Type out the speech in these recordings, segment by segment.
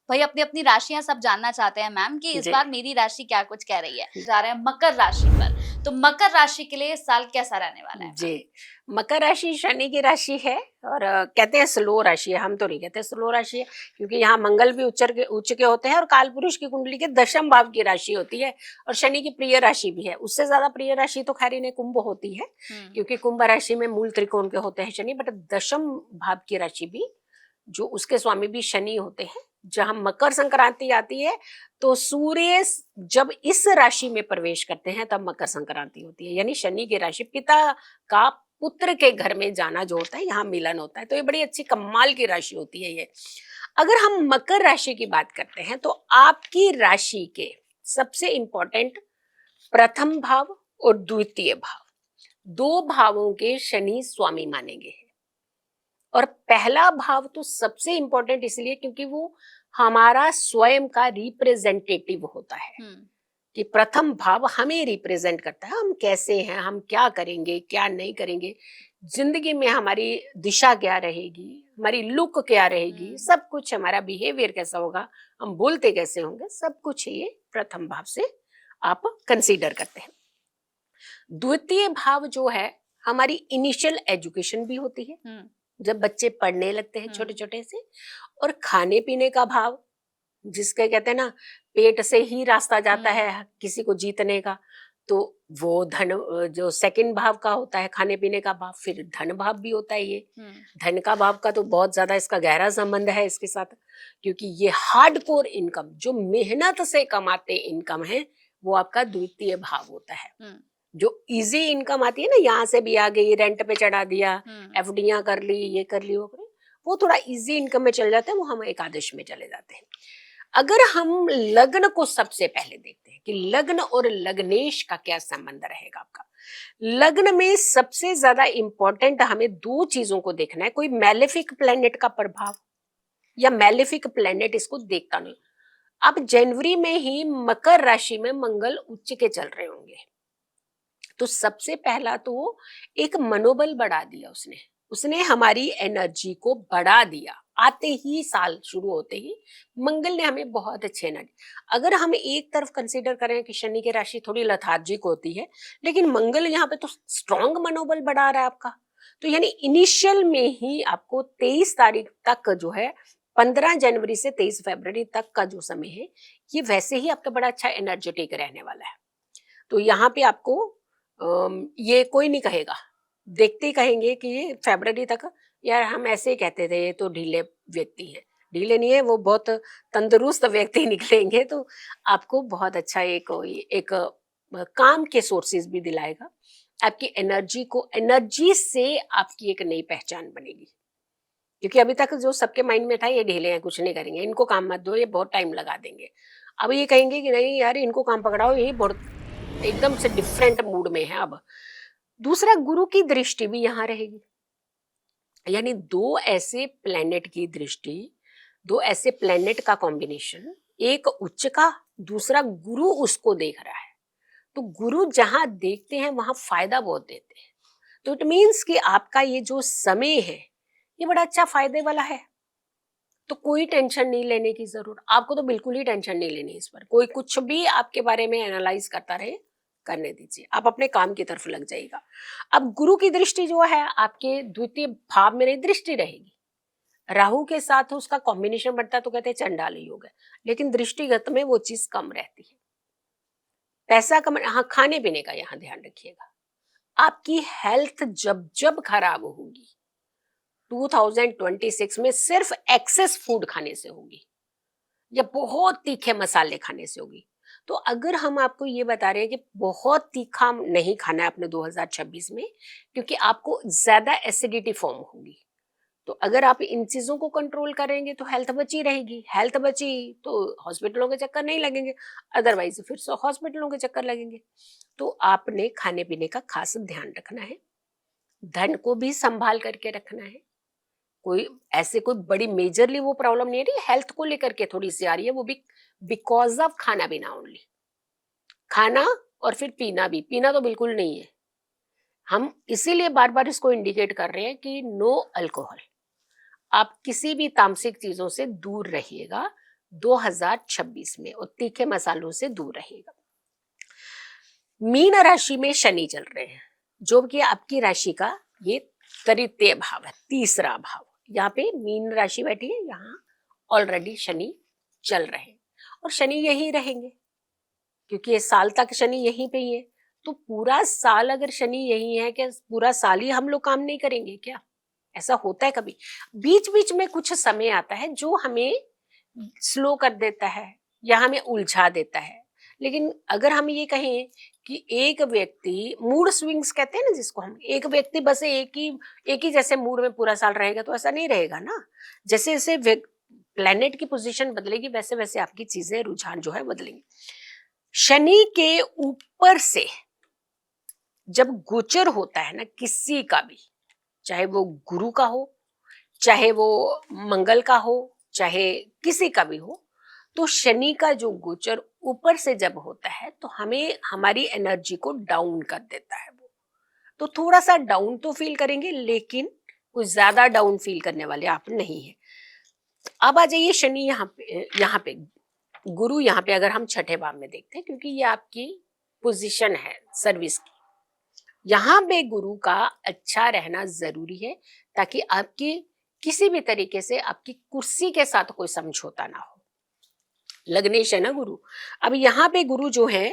भाई अपनी अपनी राशियां सब जानना चाहते हैं मैम कि इस जी बार मेरी राशि क्या कुछ कह रही है। जा रहे हैं मकर राशि पर, तो मकर राशि के लिए इस साल कैसा रहने वाला है मैम? जी। मकर राशि शनि की राशि है और कहते हैं स्लो राशि है, हम तो नहीं कहते स्लो राशि है, क्योंकि यहाँ मंगल भी उच्च के होते हैं और काल पुरुष की कुंडली के दशम भाव की राशि होती है और शनि की प्रिय राशि भी है। उससे ज्यादा प्रिय राशि तो खैर इन्हें कुंभ होती है, क्योंकि कुंभ राशि में मूल त्रिकोण के होते हैं शनि, बट दशम भाव की राशि भी जो उसके स्वामी भी शनि होते हैं। जहां मकर संक्रांति आती है तो सूर्य जब इस राशि में प्रवेश करते हैं तब मकर संक्रांति होती है, यानी शनि की राशि पिता का पुत्र के घर में जाना जो होता है, यहाँ मिलन होता है। तो ये बड़ी अच्छी कमाल की राशि होती है ये। अगर हम मकर राशि की बात करते हैं तो आपकी राशि के सबसे इंपॉर्टेंट प्रथम भाव और द्वितीय भाव, दो भावों के शनि स्वामी मानेंगे। और पहला भाव तो सबसे इंपॉर्टेंट इसलिए क्योंकि वो हमारा स्वयं का रिप्रेजेंटेटिव होता है, कि प्रथम भाव हमें रिप्रेजेंट करता है, हम कैसे हैं, हम क्या करेंगे क्या नहीं करेंगे, जिंदगी में हमारी दिशा क्या रहेगी, हमारी लुक क्या रहेगी, सब कुछ, हमारा बिहेवियर कैसा होगा, हम बोलते कैसे होंगे, सब कुछ ये प्रथम भाव से आप कंसीडर करते हैं। द्वितीय भाव जो है हमारी इनिशियल एजुकेशन भी होती है, जब बच्चे पढ़ने लगते हैं छोटे छोटे से, और खाने पीने का भाव, जिसके कहते हैं ना पेट से ही रास्ता जाता है किसी को जीतने का, तो वो धन जो सेकंड भाव का होता है खाने पीने का भाव, फिर धन भाव भी होता है ये। धन का भाव का तो बहुत ज्यादा इसका गहरा संबंध है इसके साथ, क्योंकि ये हार्डकोर इनकम जो मेहनत से कमाते इनकम है वो आपका द्वितीय भाव होता है। जो इजी इनकम आती है ना, यहाँ से भी आ गई, रेंट पे चढ़ा दिया, एफडियां कर ली, ये कर ली, वो कर ली, वो थोड़ा इजी इनकम में चल जाते हैं, वो हम एकादश में चले जाते हैं। अगर हम लग्न को सबसे पहले देखते हैं कि लग्न और लग्नेश का क्या संबंध रहेगा आपका, लग्न में सबसे ज्यादा इंपॉर्टेंट हमें दो चीजों को देखना है। कोई मैलेफिक प्लेनेट का प्रभाव या मैलेफिक प्लेनेट इसको देखता नहीं। अब जनवरी में ही मकर राशि में मंगल उच्च के चल रहे होंगे, तो सबसे पहला तो एक मनोबल बढ़ा दिया उसने, उसने हमारी एनर्जी को बढ़ा दिया। आते ही साल शुरू होते ही मंगल ने हमें बहुत अच्छे एनर्जी, अगर हम एक तरफ कंसीडर करें कि शनि की राशि थोड़ी लथार्जिक होती है, लेकिन मंगल यहाँ पे तो स्ट्रॉन्ग मनोबल बढ़ा रहा है आपका। तो यानी इनिशियल में ही आपको 23 तारीख तक जो है, 15 जनवरी से 23 फरवरी तक का जो समय है, ये वैसे ही आपका बड़ा अच्छा एनर्जेटिक रहने वाला है। तो यहाँ पे आपको ये कोई नहीं कहेगा, देखते ही कहेंगे कि फरवरी तक यार हम ऐसे ही कहते थे, ये तो ढीले व्यक्ति है। ढीले नहीं है, वो बहुत तंदुरुस्त व्यक्ति निकलेंगे। तो आपको बहुत अच्छा एक काम के सोर्सेज भी दिलाएगा, आपकी एनर्जी को, एनर्जी से आपकी एक नई पहचान बनेगी। क्योंकि अभी तक जो सबके माइंड में था ये ढीले हैं, कुछ नहीं करेंगे, इनको काम मत दो, ये बहुत टाइम लगा देंगे। अब ये कहेंगे कि नहीं यार इनको काम पकड़ाओ, ये बहुत एकदम से डिफरेंट मूड में है। अब दूसरा, गुरु की दृष्टि भी यहाँ रहेगी, यानी दो ऐसे प्लेनेट की दृष्टि, दो ऐसे प्लेनेट का कॉम्बिनेशन, एक उच्च का, दूसरा गुरु उसको देख रहा है। तो गुरु जहां देखते हैं वहां फायदा बहुत देते हैं। तो इट मीन्स कि आपका ये जो समय है ये बड़ा अच्छा फायदे वाला है। तो कोई टेंशन नहीं लेने की जरूरत, आपको तो बिल्कुल ही टेंशन नहीं लेनी इस पर। कोई कुछ भी आपके बारे में एनालाइज करता रहे, करने दीजिए, आप अपने काम की तरफ लग जाइएगा। अब गुरु की दृष्टि जो है आपके द्वितीय भाव में नहीं दृष्टि रहेगी, राहु के साथ उसका कॉम्बिनेशन बनता है तो कहते हैं चंडाल योग है, लेकिन दृष्टिगत में वो चीज कम रहती है। पैसा कम, हाँ खाने पीने का यहाँ ध्यान रखिएगा। आपकी हेल्थ जब जब खराब होगी 2026 में सिर्फ एक्सेस फूड खाने से होगी या बहुत तीखे मसाले खाने से होगी। तो अगर हम आपको ये बता रहे हैं कि बहुत तीखा नहीं खाना है अपने 2026 में, क्योंकि आपको ज्यादा एसिडिटी फॉर्म होगी, तो अगर आप इन चीजों को कंट्रोल करेंगे तो हेल्थ बची रहेगी। हेल्थ बची तो हॉस्पिटलों के चक्कर नहीं लगेंगे, अदरवाइज फिर हॉस्पिटलों के चक्कर लगेंगे। तो आपने खाने पीने का खास ध्यान रखना है, धन को भी संभाल करके रखना है। कोई ऐसे कोई बड़ी मेजरली वो प्रॉब्लम नहीं आ रही, हेल्थ को लेकर के थोड़ी सी आ रही है, वो भी बिकॉज ऑफ खाना पीना ओनली। खाना और फिर पीना भी, पीना तो बिल्कुल नहीं है। हम इसीलिए बार बार इसको इंडिकेट कर रहे हैं कि नो अल्कोहल। आप किसी भी तामसिक चीजों से दूर रहिएगा, 2026 में और तीखे मसालों से दूर रहेगा। मीन राशि में शनि चल रहे हैं, जो कि आपकी राशि का ये तृतीय भाव है, तीसरा भाव। यहाँ पे मीन राशि बैठी है, यहाँ ऑलरेडी शनि चल रहे हैं और शनि यही रहेंगे क्योंकि ये साल तक शनि यहीं पे ही है। तो पूरा साल अगर शनि यही है, क्या पूरा साल ही हम लोग काम नहीं करेंगे क्या? ऐसा होता है कभी? बीच बीच में कुछ समय आता है जो हमें स्लो कर देता है या हमें उलझा देता है। लेकिन अगर हम ये कहें कि एक व्यक्ति मूड स्विंग्स कहते हैं ना जिसको हम, एक व्यक्ति बस एक ही जैसे मूड में पूरा साल रहेगा तो ऐसा नहीं रहेगा ना। जैसे जैसे प्लेनेट की पोजीशन बदलेगी वैसे वैसे आपकी चीजें रुझान जो है बदलेंगे। शनि के ऊपर से जब गोचर होता है ना किसी का भी, चाहे वो गुरु का हो, चाहे वो मंगल का हो, चाहे किसी का भी हो, तो शनि का जो गोचर ऊपर से जब होता है तो हमें हमारी एनर्जी को डाउन कर देता है। वो तो थोड़ा सा डाउन तो फील करेंगे, लेकिन कुछ ज्यादा डाउन फील करने वाले आप नहीं है। अब आ जाइए शनि यहाँ पे गुरु यहाँ पे अगर हम छठे भाव में देखते हैं, क्योंकि ये आपकी पोजीशन है सर्विस की, यहाँ पे गुरु का अच्छा रहना जरूरी है ताकि आपकी किसी भी तरीके से आपकी कुर्सी के साथ कोई समझौता ना हो। लग्नेश है ना गुरु। अब यहाँ पे गुरु जो है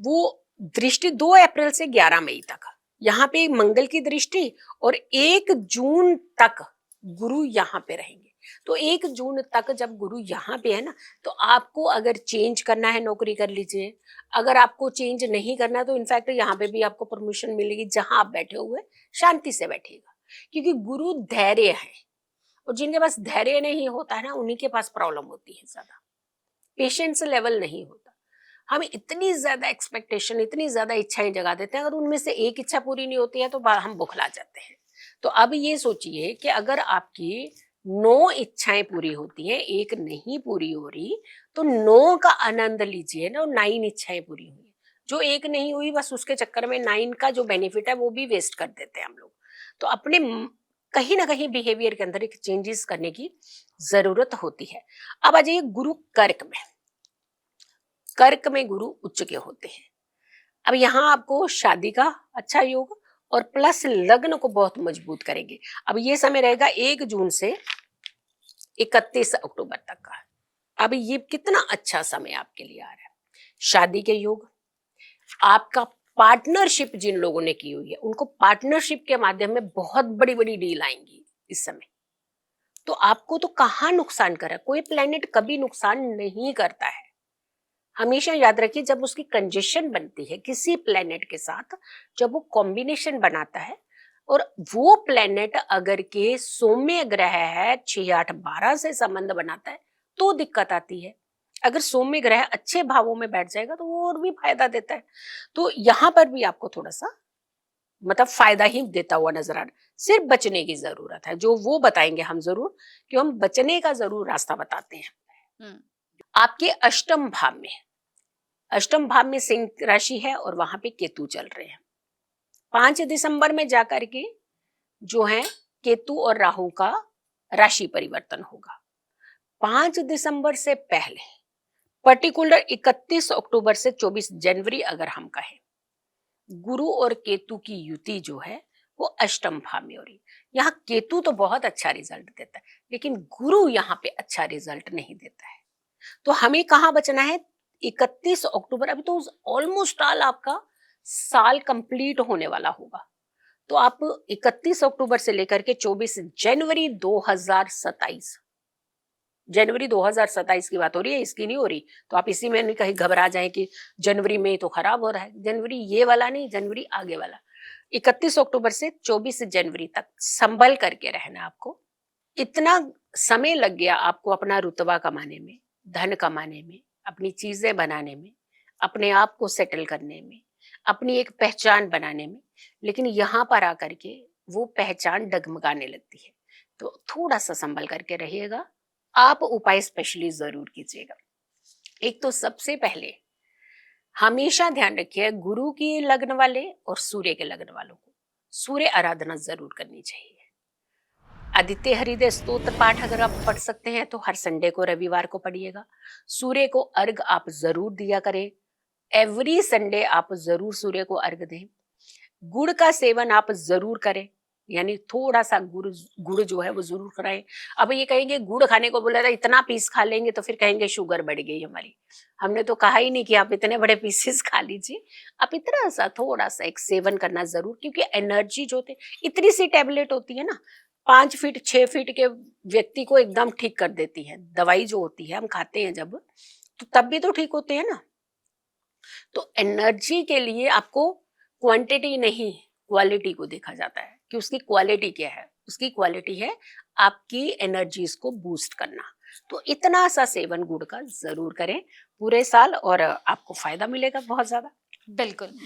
वो दृष्टि 2 अप्रैल से 11 मई तक, यहाँ पे मंगल की दृष्टि, और 1 जून तक गुरु यहाँ पे रहेंगे। तो 1 जून तक जब गुरु यहाँ पे है ना, तो आपको अगर चेंज करना है नौकरी कर लीजिए, अगर आपको चेंज नहीं करना तो इनफैक्ट यहाँ पे भी आपको प्रमोशन मिलेगी। जहां आप बैठे हुए शांति से बैठिएगा, क्योंकि गुरु धैर्य है, और जिनके पास धैर्य नहीं होता है ना उन्हीं के पास प्रॉब्लम होती है, ज्यादा पेशेंस लेवल नहीं होता। हम इतनी ज्यादा एक्सपेक्टेशन, इतनी ज्यादा इच्छाएं जगा देते हैं, अगर उनमें से एक इच्छा पूरी नहीं होती है तो हम बुखला जाते हैं। तो अब ये सोचिए कि अगर आपकी 9 इच्छाएं पूरी होती हैं, एक नहीं पूरी हो रही, तो 9 का आनंद लीजिए ना, 9 इच्छाएं पूरी हुई। जो एक नहीं हुई बस उसके चक्कर में 9 का जो बेनिफिट है वो भी वेस्ट कर देते हैं हम लोग। तो अपने कहीं ना कहीं बिहेवियर के अंदर एक चेंजेस करने की जरूरत होती है। अब आ जाइए गुरु कर्क में। कर्क में गुरु उच्च के होते हैं। अब यहाँ आपको शादी का अच्छा योग और प्लस लग्न को बहुत मजबूत करेंगे। अब ये समय रहेगा 1 जून से 31 अक्टूबर तक का। अब ये कितना अच्छा समय आपके लिए आ रहा है। शादी के योग, आपका पार्टनरशिप जिन लोगों ने की हुई है उनको पार्टनरशिप के माध्यम में बहुत बड़ी बड़ी डील आएंगी इस समय। तो आपको तो कहाँ नुकसान कर रहा है, कोई प्लेनेट कभी नुकसान नहीं करता है। हमेशा याद रखिए, जब उसकी कंजेशन बनती है किसी प्लेनेट के साथ, जब वो कॉम्बिनेशन बनाता है, और वो प्लेनेट अगर के सौम्य ग्रह है 6, 8, 12 से संबंध बनाता है तो दिक्कत आती है। अगर सौम्य ग्रह अच्छे भावों में बैठ जाएगा तो वो और भी फायदा देता है। तो यहाँ पर भी आपको थोड़ा सा मतलब फायदा ही देता हुआ नजर आ रहा है। सिर्फ बचने की जरूरत है, जो वो बताएंगे हम जरूर, कि हम बचने का जरूर रास्ता बताते हैं। आपके अष्टम भाव में सिंह राशि है और वहां पे केतु चल रहे हैं। 5 दिसंबर में जाकर के जो है केतु और राहु का राशि परिवर्तन होगा। 5 दिसंबर से पहले पर्टिकुलर 31 अक्टूबर से 24 जनवरी अगर हम कहें, गुरु और केतु की युति जो है वो अष्टम भाव में हो रही। यहाँ केतु तो बहुत अच्छा रिजल्ट देता है, लेकिन गुरु यहाँ पे अच्छा रिजल्ट नहीं देता है। तो हमें कहाँ बचना है? 31 अक्टूबर, अभी तो ऑलमोस्ट ऑल आपका साल कंप्लीट होने वाला होगा। तो आप 31 अक्टूबर से लेकर के 24 जनवरी 2027, जनवरी 2027 की बात हो रही है, इसकी नहीं हो रही। तो आप इसी में नहीं कहीं घबरा जाए कि जनवरी में तो खराब हो रहा है। जनवरी ये वाला नहीं, जनवरी आगे वाला। 31 अक्टूबर से 24 जनवरी तक संभल करके रहना आपको। इतना समय लग गया आपको अपना रुतबा कमाने में, धन कमाने में, अपनी चीजें बनाने में, अपने आप को सेटल करने में, अपनी एक पहचान बनाने में, लेकिन यहाँ पर आकर के वो पहचान डगमगाने लगती है। तो थोड़ा सा संभल करके रहिएगा। आप उपाय स्पेशली जरूर कीजिएगा। एक तो सबसे पहले हमेशा ध्यान रखिए, गुरु के लग्न वाले और सूर्य के लग्न वालों को सूर्य आराधना जरूर करनी चाहिए। आदित्य हृदय स्तोत्र पाठ अगर आप पढ़ सकते हैं तो हर संडे को, रविवार को पढ़िएगा। सूर्य को अर्घ आप जरूर दिया करें। एवरी संडे आप जरूर सूर्य को अर्घ दें। गुड़ का सेवन आप जरूर करें, यानी थोड़ा सा गुड़ गुड़ जो है वो जरूर कराएं। अब ये कहेंगे गुड़ खाने को बोला था, इतना पीस खा लेंगे तो फिर कहेंगे शुगर बढ़ गई हमारी। हमने तो कहा ही नहीं कि आप इतने बड़े पीसेस खा लीजिए, आप इतना सा थोड़ा सा एक सेवन करना जरूर, क्योंकि एनर्जी जो होती है, इतनी सी टेबलेट होती है ना, 5 फीट 6 फीट के व्यक्ति को एकदम ठीक कर देती है। दवाई जो होती है हम खाते हैं जब, तो तब भी तो ठीक होते हैं ना। तो एनर्जी के लिए आपको क्वांटिटी नहीं, क्वालिटी को देखा जाता है कि उसकी क्वालिटी क्या है। उसकी क्वालिटी है आपकी एनर्जीज को बूस्ट करना। तो इतना सा सेवन गुड़ का जरूर करें पूरे साल, और आपको फायदा मिलेगा बहुत ज्यादा। बिल्कुल।